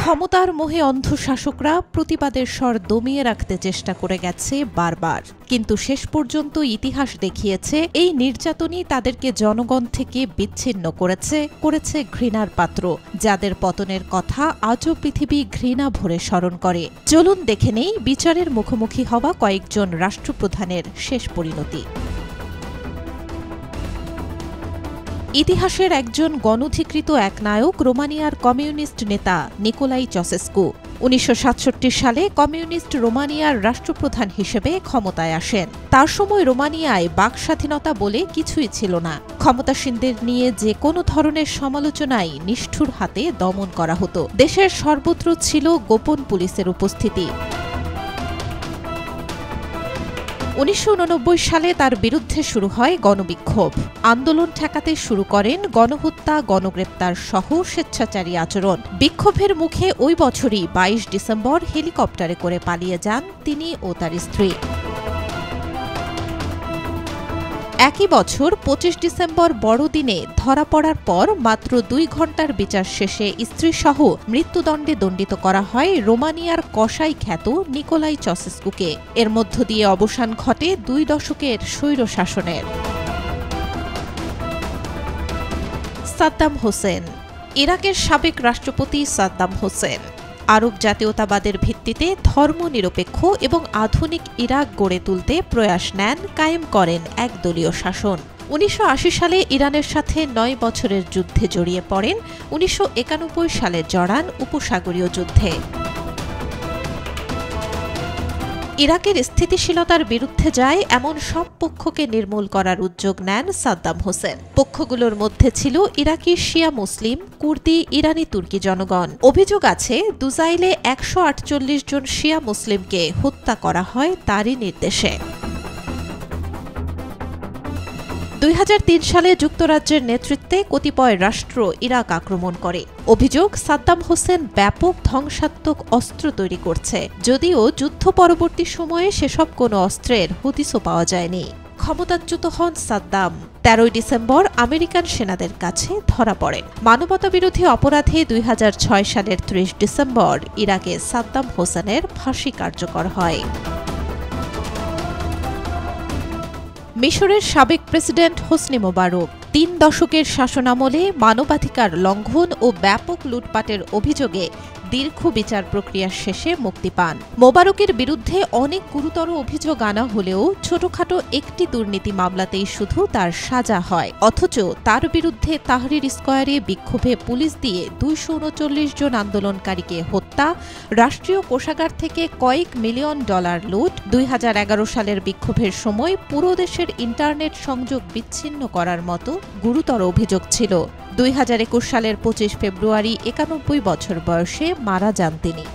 ক্ষমতার মোহে অন্ধ শাসকরা প্রতিবাদের স্বর দমিয়ে রাখতে চেষ্টা করে গেছে বারবার, কিন্তু শেষ পর্যন্ত ইতিহাস দেখিয়েছে এই নির্যাতনই তাদেরকে জনগণ থেকে বিচ্ছিন্ন করেছে ঘৃণার পাত্র, যাদের পতনের কথা আজও পৃথিবী ঘৃণা ভরে স্মরণ করে। চলুন দেখে নেই বিচারের মুখোমুখি হওয়া কয়েকজন রাষ্ট্রপ্রধানের শেষ পরিণতি। ইতিহাসের একজন গণধিকৃত এক নায়ক রোমানিয়ার কমিউনিস্ট নেতা নিকোলাই চসেস্কু ১৯৬৭ সালে কমিউনিস্ট রোমানিয়ার রাষ্ট্রপ্রধান হিসেবে ক্ষমতায় আসেন। তার সময় রোমানিয়ায় বাক স্বাধীনতা বলে কিছুই ছিল না। ক্ষমতাসীনদের নিয়ে যে কোনো ধরনের সমালোচনাই নিষ্ঠুর হাতে দমন করা হতো। দেশের সর্বত্র ছিল গোপন পুলিশের উপস্থিতি। ১৯৮৯ সালে তার বিরুদ্ধে শুরু হয় গণবিক্ষোভ। আন্দোলন ঠেকাতে শুরু করেন গণহত্যা, গণগ্রেপ্তার সহ স্বেচ্ছাচারী আচরণ। বিক্ষোভের মুখে ওই বছরই ২২ ডিসেম্বর হেলিকপ্টারে করে পালিয়ে যান তিনি ও তার স্ত্রী। একই বছর ২৫ ডিসেম্বর বড়দিনে ধরা পড়ার পর মাত্র ২ ঘণ্টার বিচার শেষে স্ত্রীসহ মৃত্যুদণ্ডে দণ্ডিত করা হয় রোমানিয়ার কসাই খ্যাত নিকোলাই চসেস্কুকে। এর মধ্য দিয়ে অবসান ঘটে ২ দশকের স্বৈরশাসনের। সাদ্দাম হোসেন। ইরাকের সাবেক রাষ্ট্রপতি সাদ্দাম হোসেন আরব জাতীয়তাবাদের ভিত্তিতে ধর্মনিরপেক্ষ এবং আধুনিক ইরাক গড়ে তুলতে প্রয়াস নেন, কায়েম করেন একদলীয় শাসন। ১৯৮০ সালে ইরানের সাথে ৯ বছরের যুদ্ধে জড়িয়ে পড়েন। ১৯৯১ সালে জড়ান উপসাগরীয় যুদ্ধে। ইরাকের স্থিতিশীলতার বিরুদ্ধে যায় এমন সব পক্ষকে নির্মূল করার উদ্যোগ নেন সাদ্দাম হোসেন। পক্ষগুলোর মধ্যে ছিল ইরাকি শিয়া মুসলিম, কুর্দি, ইরানি তুর্কি জনগণ। অভিযোগ আছে দুজাইলে ১৪৮ জন শিয়া মুসলিমকে হত্যা করা হয় তারই নির্দেশে। ২০০৩ সালে যুক্তরাজ্যের নেতৃত্বে কতিপয় রাষ্ট্র ইরাক আক্রমণ করে। অভিযোগ সাদ্দাম হোসেন ব্যাপক ধ্বংসাত্মক অস্ত্র তৈরি করছে, যদিও যুদ্ধ পরবর্তী সময়ে সেসব কোনো অস্ত্রের হদিসও পাওয়া যায়নি। ক্ষমতাচ্যুত হন সাদ্দাম। ১৩ ডিসেম্বর আমেরিকান সেনাদের কাছে ধরা পড়েন। মানবতাবিরোধী অপরাধে ২০০৬ সালের ৩০ ডিসেম্বর ইরাকে সাদ্দাম হোসেনের ফাঁসি কার্যকর হয়। মিশরের সাবেক প্রেসিডেন্ট হোসনি মোবারক ৩ দশকের শাসনামলে মানবাধিকার লঙ্ঘন ও ব্যাপক লুটপাটের অভিযোগে দীর্ঘ বিচার প্রক্রিয়া শেষে মুক্তি পান। মোবারকের বিরুদ্ধে অনেক গুরুতর অভিযোগ আনা হলেও ছোটখাটো একটি দুর্নীতি মামলাতেই শুধু তার সাজা হয়। অথচ তার বিরুদ্ধে তাহরির স্কয়ারে বিক্ষোভে পুলিশ দিয়ে ২৩৯ জন আন্দোলনকারীকে হত্যা, রাষ্ট্রীয় কোষাগার থেকে কয়েক মিলিয়ন ডলার লুট, ২০১১ সালের বিক্ষোভের সময় পুরো দেশের ইন্টারনেট সংযোগ বিচ্ছিন্ন করার মতো গুরুতর অভিযোগ ছিল। ২০২১ সালের ২৫ ফেব্রুয়ারি ৯১ বছর বয়সে মারা যান তিনি।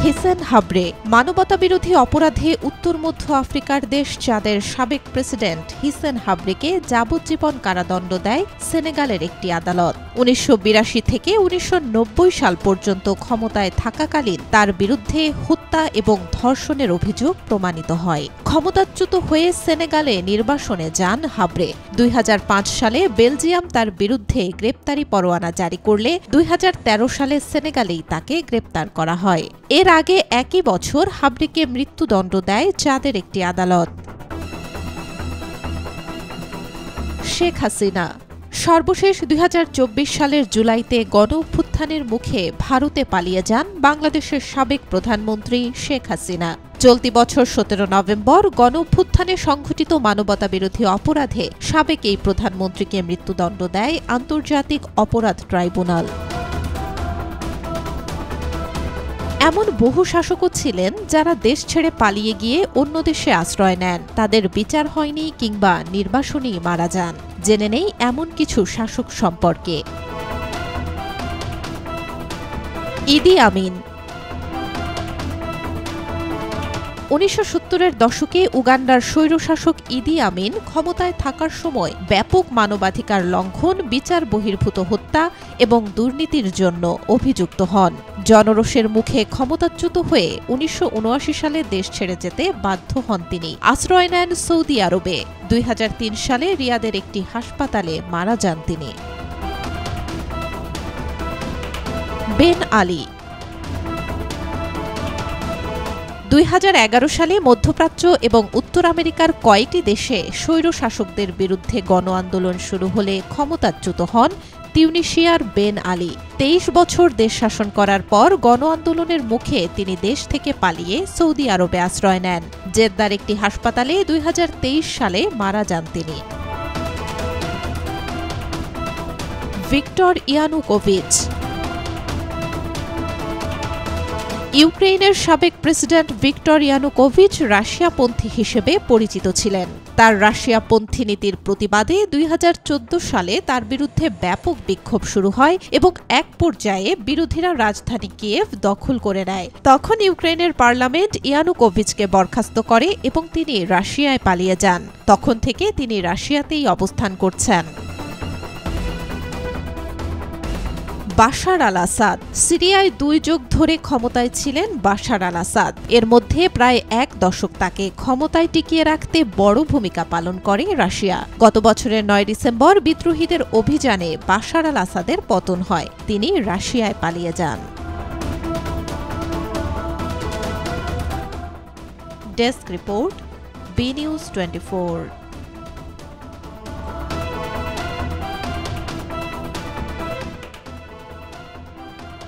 হিসেন হাব্রে। মানবতাবিরোধী অপরাধে উত্তর মধ্য আফ্রিকার দেশ চাদের সাবেক প্রেসিডেন্ট হিসেন হাব্রেকে যাবজ্জীবন কারাদণ্ড দেয় সেনেগালের একটি আদালত। ১৯৮২ থেকে ১৯৯০ সাল পর্যন্ত ক্ষমতায় থাকাকালীন তার বিরুদ্ধে হত্যা এবং ধর্ষণের অভিযোগ প্রমাণিত হয়। ক্ষমতাচ্যুত হয়ে সেনেগালে নির্বাসনে যান হাব্রে। ২০০৫ সালে বেলজিয়াম তার বিরুদ্ধে গ্রেপ্তারি পরোয়ানা জারি করলে ২০১৩ সালে সেনেগালেই তাকে গ্রেপ্তার করা হয়। এর আগে একই বছর হাব্রেকে মৃত্যুদণ্ড দেয় চাদের একটি আদালত। শেখ হাসিনা। সর্বশেষ ২০২৪ সালের জুলাইতে গণঅভ্যুত্থানের মুখে ভারতে পালিয়ে যান বাংলাদেশের সাবেক প্রধানমন্ত্রী শেখ হাসিনা। চলতি বছর ১৭ নভেম্বর গণঅভ্যুত্থানে সংঘটিত মানবতাবিরোধী অপরাধে সাবেক এই প্রধানমন্ত্রীকে মৃত্যুদণ্ড দেয় আন্তর্জাতিক অপরাধ ট্রাইব্যুনাল। এমন বহু শাসকও ছিলেন যারা দেশ ছেড়ে পালিয়ে গিয়ে অন্য দেশে আশ্রয় নেন। তাদের বিচার হয়নি কিংবা নির্বাসনেই মারা যান। জেনে নেই এমন কিছু শাসক সম্পর্কে। ইদি আমিন। ১৯৭০-এর দশকে উগান্ডার স্বৈরশাসক ইদি আমিন ক্ষমতায় থাকার সময় ব্যাপক মানবাধিকার লঙ্ঘন, বিচার বহির্ভূত হত্যা এবং দুর্নীতির জন্য অভিযুক্ত হন। জনরোষের মুখে ক্ষমতাচ্যুত হয়ে ১৯৭৯ সালে দেশ ছেড়ে যেতে বাধ্য হন তিনি। আশ্রয় নেন সৌদি আরবে। ২০০৩ সালে রিয়াদের একটি হাসপাতালে মারা যান তিনি। বেন আলী 2011 সালে মধ্যপ্রাচ্য এবং উত্তর আমেরিকার কয়েকটি দেশে স্বৈরশাসকদের বিরুদ্ধে গণ আন্দোলন শুরু হলে ক্ষমতাচ্যুত হন তিউনিশিয়ার বেন আলী। 23 বছর দেশ শাসন করার পর গণ আন্দোলনের মুখে তিনি দেশ থেকে পালিয়ে সৌদি আরবে আশ্রয় নেন। জেদ্দার একটি হাসপাতালে 2023 সালে মারা যান তিনি। ভিক্টর ইয়ানুকোভিচ ইউক্রেনের সাবেক প্রেসিডেন্ট ভিক্টর ইয়ানুকোভিচ রাশিয়াপন্থী হিসেবে পরিচিত ছিলেন। তার রাশিয়াপন্থী নীতির প্রতিবাদে 2014 সালে তার বিরুদ্ধে ব্যাপক বিক্ষোভ শুরু হয় এবং এক পর্যায়ে বিরোধীরা রাজধানী কিয়েভ দখল করে নেয়। তখন ইউক্রেনের পার্লামেন্ট ইয়ানুকোভিচকে বরখাস্ত করে এবং তিনি রাশিয়ায় পালিয়ে যান। তখন থেকে তিনি রাশিয়াতেই অবস্থান করছেন। বাশার আল আসাদ সিরিয়ায় 2 যুগ ধরে ক্ষমতায় ছিলেন বাশার আল আসাদ। এর মধ্যে প্রায় 1 দশক তাকে ক্ষমতায় টিকিয়ে রাখতে বড় ভূমিকা পালন করে রাশিয়া। গত বছরের 9 ডিসেম্বর বিদ্রোহীদের অভিযানে বাশার আল আসাদের পতন হয়। তিনি রাশিয়ায় পালিয়ে যান। Desk report, B news 24।